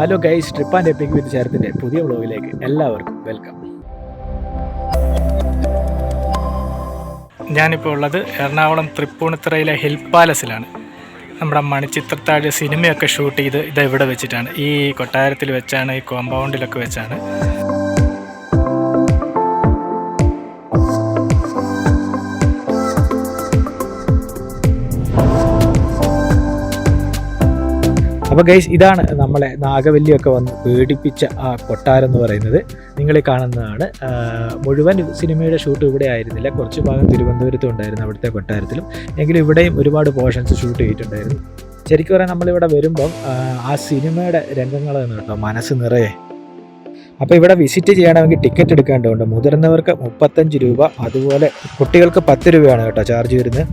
Hello guys, trip and epic with ശരത്തിൻ്റെ പുതിയ വ്ളോഗിലേക്ക് എല്ലാവർക്കും വെൽക്കം. ഞാനിപ്പോൾ ഉള്ളത് എറണാകുളം തൃപ്പൂണിത്തുറയിലെ ഹിൽ പാലസിലാണ്. നമ്മുടെ മണിച്ചിത്രത്താഴ് സിനിമയൊക്കെ ഷൂട്ട് ചെയ്ത് ഇവിടെ വെച്ചിട്ടാണ്, ഈ കൊട്ടാരത്തിൽ വെച്ചാണ്, ഈ കോമ്പൗണ്ടിലൊക്കെ വെച്ചാണ്. അപ്പോൾ ഗൈസ്, ഇതാണ് നമ്മളെ നാഗവല്ലിയൊക്കെ വന്ന് പേടിപ്പിച്ച ആ കൊട്ടാരം എന്ന് പറയുന്നത്. നിങ്ങളീ കാണുന്നതാണ്. മുഴുവൻ സിനിമയുടെ ഷൂട്ട് ഇവിടെ ആയിരുന്നില്ല, കുറച്ച് ഭാഗം തിരുവനന്തപുരത്തും ഉണ്ടായിരുന്നു, അവിടുത്തെ കൊട്ടാരത്തിലും. എങ്കിലും ഇവിടെയും ഒരുപാട് പോർഷൻസ് ഷൂട്ട് ചെയ്തിട്ടുണ്ടായിരുന്നു. ശരിക്കും പറയാൻ നമ്മളിവിടെ വരുമ്പം ആ സിനിമയുടെ രംഗങ്ങളാണ് കേട്ടോ മനസ്സ് നിറയെ. അപ്പോൾ ഇവിടെ വിസിറ്റ് ചെയ്യണമെങ്കിൽ ടിക്കറ്റ് എടുക്കേണ്ടതുണ്ട്. മുതിർന്നവർക്ക് 35 രൂപ, അതുപോലെ കുട്ടികൾക്ക് 10 രൂപയാണ് കേട്ടോ ചാർജ് വരുന്നത്.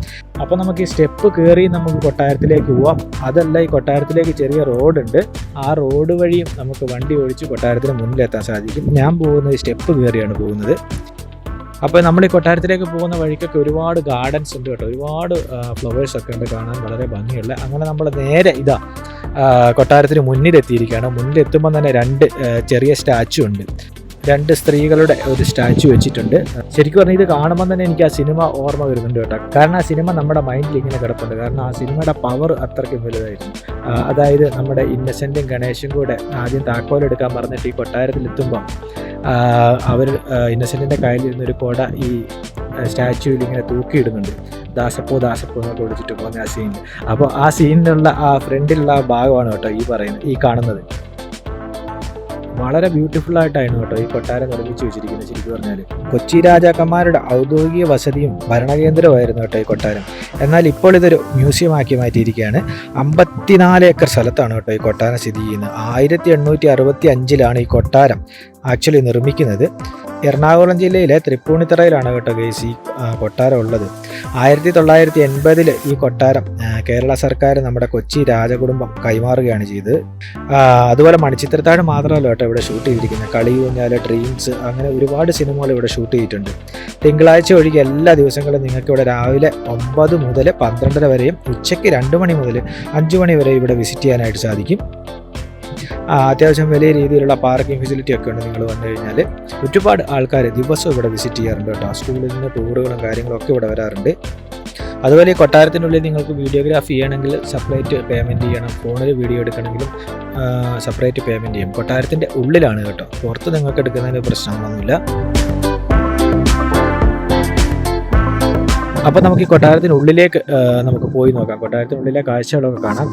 അപ്പോൾ നമുക്ക് ഈ സ്റ്റെപ്പ് കയറി നമുക്ക് കൊട്ടാരത്തിലേക്ക് പോവാം. അതല്ല, ഈ കൊട്ടാരത്തിലേക്ക് ചെറിയ റോഡുണ്ട്, ആ റോഡ് വഴിയും നമുക്ക് വണ്ടി ഓടിച്ച് കൊട്ടാരത്തിന് മുന്നിലെത്താൻ സാധിക്കും. ഞാൻ പോകുന്നത് ഈ സ്റ്റെപ്പ് കയറിയാണ് പോകുന്നത്. അപ്പോൾ നമ്മൾ ഈ കൊട്ടാരത്തിലേക്ക് പോകുന്ന വഴിക്കൊക്കെ ഒരുപാട് ഗാർഡൻസ് ഉണ്ട് കേട്ടോ, ഒരുപാട് ഫ്ലവേഴ്സൊക്കെ ഉണ്ട്, കാണാൻ വളരെ ഭംഗിയുള്ള. അങ്ങനെ നമ്മൾ നേരെ കൊട്ടാരത്തിന് മുന്നിലെത്തിയിരിക്കുകയാണ്. മുന്നിലെത്തുമ്പോൾ തന്നെ 2 ചെറിയ സ്റ്റാച്ചു ഉണ്ട്. 2 സ്ത്രീകളുടെ ഒരു സ്റ്റാച്ചു വെച്ചിട്ടുണ്ട്. ശരിക്കും പറഞ്ഞാൽ ഇത് കാണുമ്പോൾ തന്നെ എനിക്ക് ആ സിനിമ ഓർമ്മ വരുന്നുണ്ട് കേട്ടോ. കാരണം ആ സിനിമ നമ്മുടെ മൈൻഡിൽ ഇങ്ങനെ കിടപ്പുണ്ട്. കാരണം ആ സിനിമയുടെ പവർ അത്രയ്ക്കും വലുതായിരുന്നു. അതായത് നമ്മുടെ ഇന്നസെൻറ്റും ഗണേശും കൂടെ ആദ്യം താക്കോലെടുക്കാൻ പറഞ്ഞിട്ട് ഈ കൊട്ടാരത്തിലെത്തുമ്പം അവർ ഇന്നസെൻറ്റിൻ്റെ കയ്യിലിരുന്നൊരു കൊട ഈ സ്റ്റാച്യൂവിൽ ഇങ്ങനെ തൂക്കിയിടുന്നുണ്ട്. ദാസപ്പോ ദാസപ്പോ എന്നൊക്കെ വിളിച്ചിട്ട് പോകുന്ന ആ സീനിൽ. അപ്പോൾ ആ സീനിലുള്ള ആ ഫ്രണ്ടിലുള്ള ആ ഭാഗമാണ് കേട്ടോ ഈ കാണുന്നത്. വളരെ ബ്യൂട്ടിഫുൾ ആയിട്ടായിരുന്നു കേട്ടോ ഈ കൊട്ടാരം നിർമ്മിച്ചു വെച്ചിരിക്കുന്നത്. ശരിക്കും പറഞ്ഞാൽ കൊച്ചി രാജാക്കന്മാരുടെ ഔദ്യോഗിക വസതിയും ഭരണകേന്ദ്രമായിരുന്നു കേട്ടോ ഈ കൊട്ടാരം. എന്നാൽ ഇപ്പോൾ ഇതൊരു മ്യൂസിയം ആക്കി മാറ്റിയിരിക്കുകയാണ്. 54 ഏക്കർ സ്ഥലത്താണ് കേട്ടോ ഈ കൊട്ടാരം സ്ഥിതി ചെയ്യുന്നത്. 1865 ഈ കൊട്ടാരം ആക്ച്വലി നിർമ്മിക്കുന്നത്. എറണാകുളം ജില്ലയിലെ തൃപ്പൂണിത്തുറയിലാണ് കേട്ടോ ഗൈസ് ഈ കൊട്ടാരം ഉള്ളത്. 1980 ഈ കൊട്ടാരം കേരള സർക്കാർ നമ്മുടെ കൊച്ചി രാജകുടുംബം കൈമാറുകയാണ് ചെയ്തത്. അതുപോലെ മണിച്ചിത്രത്താഴ് മാത്രമല്ല കേട്ടോ ഇവിടെ ഷൂട്ട് ചെയ്തിരിക്കുന്നത്. കളിയൂഞ്ഞാല്, ഡ്രീംസ്, അങ്ങനെ ഒരുപാട് സിനിമകൾ ഇവിടെ ഷൂട്ട് ചെയ്തിട്ടുണ്ട്. തിങ്കളാഴ്ച ഒഴികെ എല്ലാ ദിവസങ്ങളും നിങ്ങൾക്ക് ഇവിടെ രാവിലെ 9 മുതൽ 12 വരെയും ഉച്ചയ്ക്ക് 2 മണി മുതൽ 5 മണി വരെ ഇവിടെ വിസിറ്റ് ചെയ്യാനായിട്ട് സാധിക്കും. അത്യാവശ്യം വലിയ രീതിയിലുള്ള പാർക്കിംഗ് ഫെസിലിറ്റി ഒക്കെ ഉണ്ട്. നിങ്ങൾ വന്നു കഴിഞ്ഞാൽ ഒരുപാട് ആൾക്കാർ ദിവസവും ഇവിടെ വിസിറ്റ് ചെയ്യാറുണ്ട് കേട്ടോ. സ്കൂളിൽ നിന്ന് ടൂറുകളും കാര്യങ്ങളൊക്കെ ഇവിടെ വരാറുണ്ട്. അതുപോലെ ഈ കൊട്ടാരത്തിനുള്ളിൽ നിങ്ങൾക്ക് വീഡിയോഗ്രാഫി ചെയ്യണമെങ്കിൽ സെപ്പറേറ്റ് പേയ്മെൻറ്റ് ചെയ്യണം. ഫോണിൽ വീഡിയോ എടുക്കണമെങ്കിലും സെപ്പറേറ്റ് പേയ്മെൻറ്റ് ചെയ്യും. കൊട്ടാരത്തിൻ്റെ ഉള്ളിലാണ് കേട്ടോ, പുറത്ത് നിങ്ങൾക്ക് എടുക്കുന്നതിന് പ്രശ്നങ്ങളൊന്നുമില്ല. അപ്പോൾ നമുക്ക് ഈ കൊട്ടാരത്തിനുള്ളിലേക്ക് നമുക്ക് പോയി നോക്കാം. കൊട്ടാരത്തിനുള്ളിലെ കാഴ്ചകളൊക്കെ കാണാം.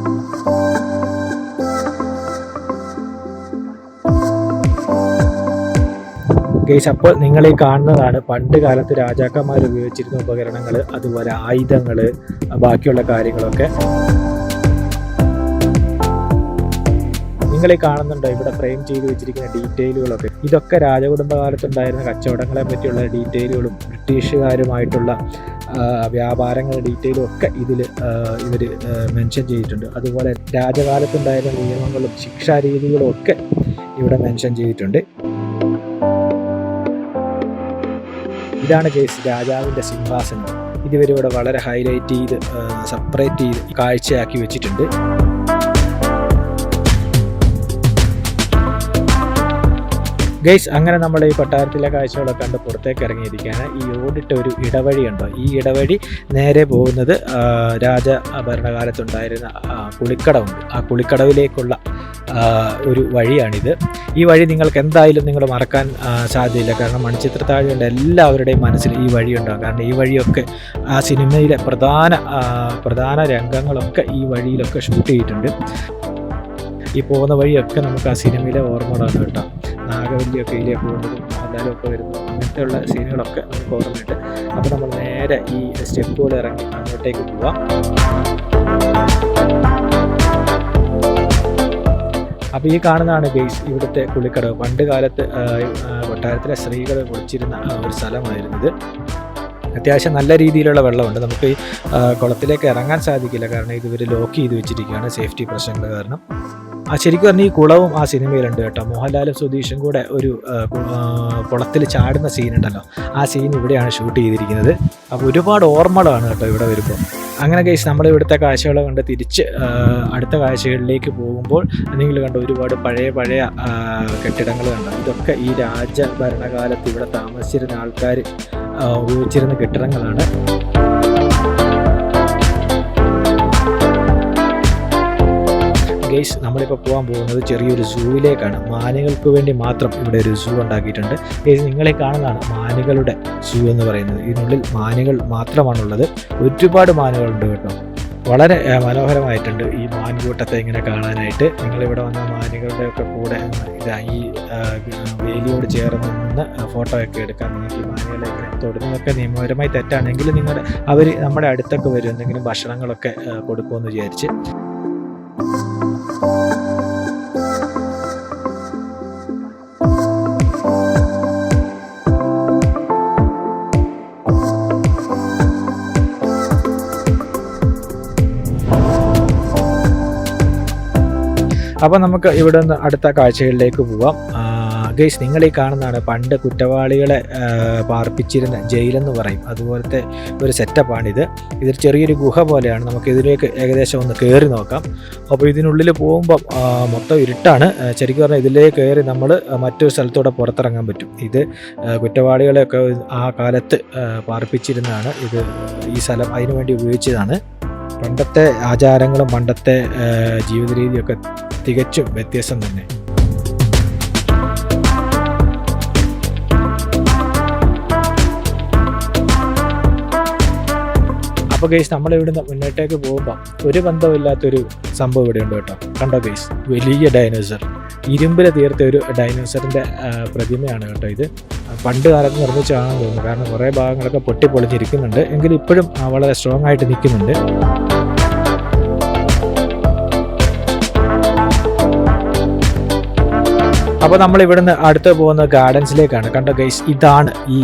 ഗൈസ്, അപ്പോൾ നിങ്ങൾ ഈ കാണുന്നതാണ് പണ്ട് കാലത്ത് രാജാക്കന്മാർ ഉപയോഗിച്ചിരുന്ന ഉപകരണങ്ങൾ, അതുപോലെ ആയുധങ്ങൾ, ബാക്കിയുള്ള കാര്യങ്ങളൊക്കെ നിങ്ങൾ ഈ കാണുന്നുണ്ടോ. ഇവിടെ ഫ്രെയിം ചെയ്ത് വെച്ചിരിക്കുന്ന ഡീറ്റെയിലുകളൊക്കെ, ഇതൊക്കെ രാജകുടുംബകാലത്തുണ്ടായിരുന്ന കച്ചവടങ്ങളെ പറ്റിയുള്ള ഡീറ്റെയിലുകളും ബ്രിട്ടീഷുകാരുമായിട്ടുള്ള വ്യാപാരങ്ങളുടെ ഡീറ്റെയിലും ഒക്കെ ഇതിൽ ഇവർ മെൻഷൻ ചെയ്തിട്ടുണ്ട്. അതുപോലെ രാജകാലത്തുണ്ടായിരുന്ന നിയമങ്ങളും ശിക്ഷാരീതികളും ഒക്കെ ഇവിടെ മെൻഷൻ ചെയ്തിട്ടുണ്ട്. ഇതാണ് കേസ് രാജാവിൻ്റെ സിംഹാസനം. ഇതുവരെ വളരെ ഹൈലൈറ്റ് ചെയ്ത് സെപ്പറേറ്റ് ചെയ്ത് കാഴ്ചയാക്കി വെച്ചിട്ടുണ്ട്. ഗൈസ്, അങ്ങനെ നമ്മൾ ഈ കൊട്ടാരത്തിലെ കാഴ്ചകളൊക്കെ കണ്ട് പുറത്തേക്ക് ഇറങ്ങിയിരിക്കുകയാണ്. ഈ ഓടിട്ട ഒരു ഇടവഴി ഉണ്ടോ, ഈ ഇടവഴി നേരെ പോകുന്നത് രാജ ഭരണകാലത്തുണ്ടായിരുന്ന കുളിക്കടവുണ്ട്. ആ കുളിക്കടവിലേക്കുള്ള ഒരു വഴിയാണിത്. ഈ വഴി നിങ്ങൾക്ക് എന്തായാലും നിങ്ങൾ മറക്കാൻ സാധ്യതയില്ല. കാരണം മണിച്ചിത്രത്താഴിയുടെ എല്ലാവരുടെയും മനസ്സിൽ ഈ വഴിയുണ്ടാകും. കാരണം ഈ വഴിയൊക്കെ ആ സിനിമയിലെ പ്രധാന രംഗങ്ങളൊക്കെ ഈ വഴിയിലൊക്കെ ഷൂട്ട് ചെയ്തിട്ടുണ്ട്. ഈ പോകുന്ന വഴിയൊക്കെ നമുക്ക് ആ സിനിമയിലെ ഓർമ്മകളാണ് കേട്ടോ. നാഗവല്ലിയൊക്കെ ഇതിലേ പോകുന്നതും മോഹൻലാലും ഒക്കെ വരുന്നതും അങ്ങനത്തെയുള്ള സീനുകളൊക്കെ നമുക്ക് ഓർമ്മയുണ്ട്. അപ്പോൾ നമ്മൾ നേരെ ഈ സ്റ്റെപ്പുകൾ ഇറങ്ങി അങ്ങോട്ടേക്ക് പോവാം. അപ്പോൾ ഈ കാണുന്നതാണ് ഗൈസ് ഇവിടുത്തെ കുളിക്കടവ്. പണ്ട് കാലത്ത് കൊട്ടാരത്തിലെ സ്ത്രീകൾ കുളിച്ചിരുന്ന ഒരു സ്ഥലമായിരുന്നത്. അത്യാവശ്യം നല്ല രീതിയിലുള്ള വെള്ളമുണ്ട്. നമുക്ക് ഈ കുളത്തിലേക്ക് ഇറങ്ങാൻ സാധിക്കില്ല, കാരണം ഇതുവരെ ലോക്ക് ചെയ്ത് വെച്ചിരിക്കുകയാണ് സേഫ്റ്റി പ്രശ്നങ്ങൾ കാരണം. ശരിക്കും പറഞ്ഞാൽ ഈ കുളവും ആ സിനിമയിലുണ്ട് കേട്ടോ. മോഹൻലാലും സുധീഷും കൂടെ ഒരു കുളത്തിൽ ചാടുന്ന സീനുണ്ടല്ലോ, ആ സീൻ ഇവിടെയാണ് ഷൂട്ട് ചെയ്തിരിക്കുന്നത്. അപ്പോൾ ഒരുപാട് ഓർമ്മകളാണ് കേട്ടോ ഇവിടെ വരുമ്പോൾ. അങ്ങനെ ഗൈസ് നമ്മൾ ഇവിടുത്തെ കാഴ്ചകൾ കണ്ട് തിരിച്ച് അടുത്ത കാഴ്ചകളിലേക്ക് പോകുമ്പോൾ നിങ്ങൾ കണ്ട ഒരുപാട് പഴയ കെട്ടിടങ്ങൾ കണ്ടു. ഇതൊക്കെ ഈ രാജഭരണകാലത്ത് ഇവിടെ താമസിച്ചിരുന്ന ആൾക്കാർ ഉപയോഗിച്ചിരുന്ന കെട്ടിടങ്ങളാണ്. ഗൈസ് നമ്മളിപ്പോൾ പോകാൻ പോകുന്നത് ചെറിയൊരു സൂവിലേക്കാണ്. മാനുകൾക്ക് വേണ്ടി മാത്രം ഇവിടെ ഒരു സൂ ഉണ്ടാക്കിയിട്ടുണ്ട്. ഗൈസ് നിങ്ങളെ കാണുന്നതാണ് മാനുകളുടെ സൂ എന്ന് പറയുന്നത്. ഇതിനുള്ളിൽ മാനുകൾ മാത്രമാണുള്ളത്. ഒരുപാട് മാനുകളുണ്ട് കേട്ടോ. വളരെ മനോഹരമായിട്ടുണ്ട് ഈ മാൻകൂട്ടത്തെ ഇങ്ങനെ കാണാനായിട്ട്. നിങ്ങളിവിടെ വന്ന മാനുകളുടെ ഒക്കെ കൂടെ ഈ വേലിയോട് ചേർന്ന് നിന്ന് ഫോട്ടോ ഒക്കെ എടുക്കാൻ നിങ്ങൾക്ക് ഈ മാനുകളെ ഇങ്ങനെ തൊടുന്നതൊക്കെ നിയമപരമായി തെറ്റാണെങ്കിൽ അവർ നമ്മുടെ അടുത്തൊക്കെ വരും, എന്തെങ്കിലും ഭക്ഷണങ്ങളൊക്കെ കൊടുക്കുമെന്ന് വിചാരിച്ച്. അപ്പോൾ നമുക്ക് ഇവിടെ നിന്ന് അടുത്ത കാഴ്ചകളിലേക്ക് പോവാം. ഗൈസ് നിങ്ങൾ ഈ കാണുന്നതാണ് പണ്ട് കുറ്റവാളികളെ പാർപ്പിച്ചിരുന്ന ജയിലെന്ന് പറയും, അതുപോലത്തെ ഒരു സെറ്റപ്പാണിത്. ഇതൊരു ചെറിയൊരു ഗുഹ പോലെയാണ്. നമുക്ക് ഇതിലേക്ക് ഏകദേശം ഒന്ന് കയറി നോക്കാം. അപ്പോൾ ഇതിനുള്ളിൽ പോകുമ്പോൾ മൊത്തം ഇരുട്ടാണ്. ശരിക്കും പറഞ്ഞാൽ ഇതിലേക്ക് കയറി നമ്മൾ മറ്റൊരു സ്ഥലത്തൂടെ പുറത്തിറങ്ങാൻ പറ്റും. ഇത് കുറ്റവാളികളെയൊക്കെ ആ കാലത്ത് പാർപ്പിച്ചിരുന്നതാണ്. ഇത് ഈ സ്ഥലം അതിനുവേണ്ടി ഉപയോഗിച്ചതാണ്. പണ്ടത്തെ ആചാരങ്ങളും പണ്ടത്തെ ജീവിത രീതിയൊക്കെ തികച്ചും വ്യത്യാസം തന്നെ. അപ്പോൾ ഗൈസ് നമ്മളിവിടുന്ന് മുന്നോട്ടേക്ക് പോകുമ്പോൾ ഒരു ബന്ധമില്ലാത്തൊരു സംഭവം ഇവിടെ ഉണ്ട് കേട്ടോ. കണ്ടോ ഗൈസ്, വലിയ ഡൈനോസർ, ഇരുമ്പിൽ തീർത്ത ഒരു ഡൈനോസറിൻ്റെ പ്രതിമയാണ് കേട്ടോ ഇത്. പണ്ട് കാലത്ത് നിർമ്മിച്ചതാണെന്ന് തോന്നുന്നു, കാരണം കുറേ ഭാഗങ്ങളൊക്കെ പൊട്ടിപ്പൊളിഞ്ഞിരിക്കുന്നുണ്ട്, എങ്കിലും ഇപ്പോഴും വളരെ സ്ട്രോങ് ആയിട്ട് നിൽക്കുന്നുണ്ട്. അപ്പോൾ നമ്മൾ ഇവിടുന്ന് അടുത്ത് പോകുന്ന ഗാർഡൻസിലേക്കാണ്. കണ്ടോ ഗൈസ്, ഇതാണ് ഈ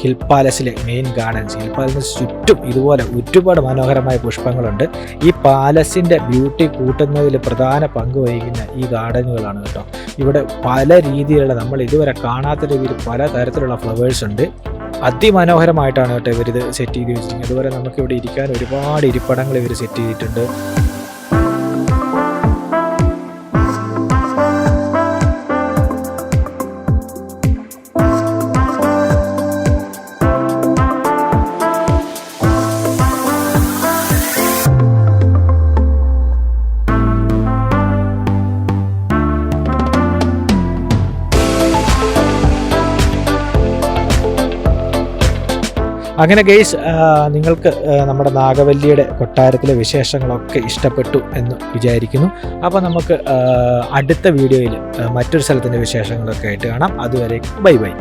ഹിൽ പാലസിലെ മെയിൻ ഗാർഡൻസ്. ഹിൽ പാലസിന് ചുറ്റും ഇതുപോലെ ഒരുപാട് മനോഹരമായ പുഷ്പങ്ങളുണ്ട്. ഈ പാലസിൻ്റെ ബ്യൂട്ടി കൂട്ടുന്നതിൽ പ്രധാന പങ്ക് വഹിക്കുന്ന ഈ ഗാർഡനുകളാണ് കേട്ടോ. ഇവിടെ പല രീതിയിലുള്ള, നമ്മൾ ഇതുവരെ കാണാത്ത രീതിയിൽ പല തരത്തിലുള്ള ഫ്ലവേഴ്സ് ഉണ്ട്. അതിമനോഹരമായിട്ടാണ് കേട്ടോ ഇവരിത് സെറ്റ് ചെയ്ത് വെച്ചിരിക്കുന്നത്. അതുപോലെ നമുക്കിവിടെ ഇരിക്കാൻ ഒരുപാട് ഇരിപ്പിടങ്ങൾ ഇവർ സെറ്റ് ചെയ്തിട്ടുണ്ട്. അങ്ങനെ ഗെയ്സ്, നിങ്ങൾക്ക് നമ്മുടെ നാഗവല്ലിയുടെ കൊട്ടാരത്തിലെ വിശേഷങ്ങളൊക്കെ ഇഷ്ടപ്പെട്ടു എന്ന് വിചാരിക്കുന്നു. അപ്പോൾ നമുക്ക് അടുത്ത വീഡിയോയിൽ മറ്റൊരു സ്ഥലത്തിൻ്റെ വിശേഷങ്ങളൊക്കെ ആയിട്ട് കാണാം. അതുവരെ ബൈ ബൈ.